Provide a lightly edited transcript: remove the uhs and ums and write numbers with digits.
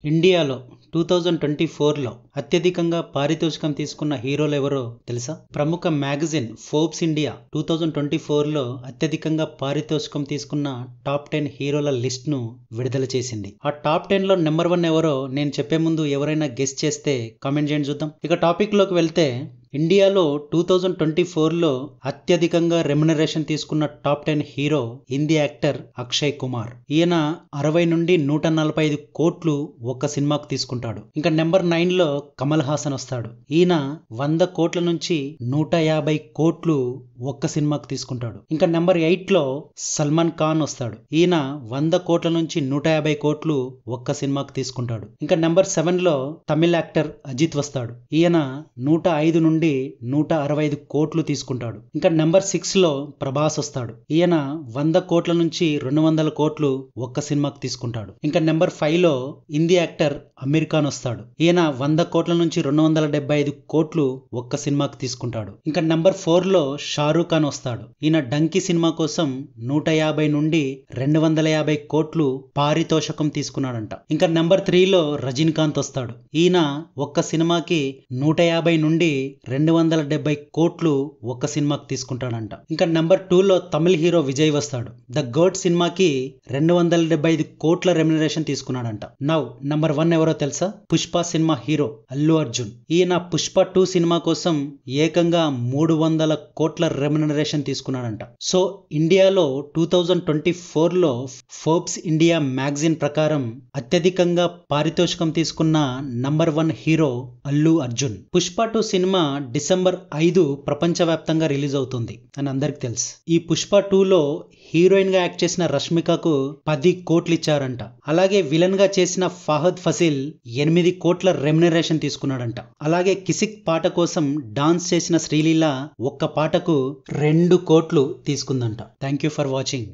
ఇండియాలో 2024లో అత్యధికంగా పారితోషికం తీసుకున్న హీరోలు ఎవరో తెలుసా? ప్రముఖ మ్యాగజైన్ ఫోర్బ్స్ ఇండియా 2024లో అత్యధికంగా పారితోషికం తీసుకున్న టాప్ 10 హీరోల లిస్ట్ ను విడుదల చేసింది. ఆ టాప్ 10లో నెంబర్ 1 ఎవరో నేను చెప్పే ముందు ఎవరైనా గెస్ చేస్తే కామెంట్ చేయండి చూద్దాం. ఇక టాపిక్ లోకి వెళ్తే ఇండియాలో 2024లో అత్యధికంగా రెమ్యునరేషన్ తీసుకున్న top 10 hero Hindi actor Akshay Kumar. ఈయన 60 నుండి 145 కోట్లు ఒక్క సినిమాకు తీసుకుంటాడు. ఇంకా నెంబర్ 9లో కమల్ హాసన్ వస్తాడు. ఈయన 100 కోట్ల నుంచి 150 కోట్లు ఒక్క సినిమాకు తీసుకుంటాడు. ఇంకా నెంబర్ 8లో సల్మాన్ ఖాన్ వస్తాడు. ఈయన 100 కోట్ల నుంచి 150 కోట్లు ఒక్క సినిమాకు తీసుకుంటాడు. ఇంకా నెంబర్ 7లో తమిళ యాక్టర్ అజిత్ వస్తాడు. ఈయన 105 నుండి 165 కోట్లు తీసుకుంటాడు. ఇంకా నెంబర్ 6లో ప్రభాస్ వస్తాడు. ఈయన 100 కోట్ల నుంచి 200 కోట్లు ఒక్క సినిమాకు తీసుకుంటాడు. ఇంకా నెంబర్ 5లో హిందీ యాక్టర్ అమీర్ ఖాన్ వస్తాడు. ఈయన 100 కోట్ల నుంచి 275 కోట్లు ఒక్క సినిమాకు తీసుకుంటాడు. ఇంకా నెంబర్ 4లో షారూక్ ఖాన్ వస్తాడు. ఈయన డంకీ సినిమా కోసం 150 నుండి 250 కోట్లు పారితోషకం తీసుకున్నాడంట. ఇంకా నెంబర్ 3లో రజనీకాంత్ వస్తాడు. ఈయన ఒక్క సినిమాకి 150 నుండి 270 కోట్లు ఒక్క సినిమాకి తీసుకుంటాడంట. ఇంకా నెంబర్ 2లో తమిళ హీరో విజయ్ వస్తాడు. ద గోట్ సినిమాకి 275 కోట్ల రెమ్యునరేషన్ తీసుకున్నాడంట. నౌ నెంబర్ 1 ఎవరో తెలుసా? Pushpa cinema hero Allu Arjun. ఈయన పుష్ప 2 సినిమా కోసం ఏకంగా 300 కోట్ల రెమ్యునరేషన్ తీసుకున్నాడంట. సో ఇండియాలో 2024లో ఫోర్బ్స్ ఇండియా మ్యాగజైన్ ప్రకారం అత్యధికంగా పారితోషికం తీసుకున్న number 1 hero Allu Arjun. Pushpa 2 cinema December 5 ప్రపంచవ్యాప్తంగా రిలీజ్ అవుతుంది అని అందరికి తెలుసు. ఈ పుష్ప 2లో హీరోయిన్ గా యాక్ట్ చేసిన రష్మికకు 10 కోట్లు ఇచ్చారంట. అలాగే విలన్ గా చేసిన ఫహద్ ఫసిల్ 8 కోట్ల రెమ్యునరేషన్ తీసుకున్నాడంట. అలాగే కిసిక్ పాట కోసం డాన్స్ చేసిన శ్రీలీల ఒక్క పాటకు 2 కోట్లు తీసుకుందంట. Thank you for watching.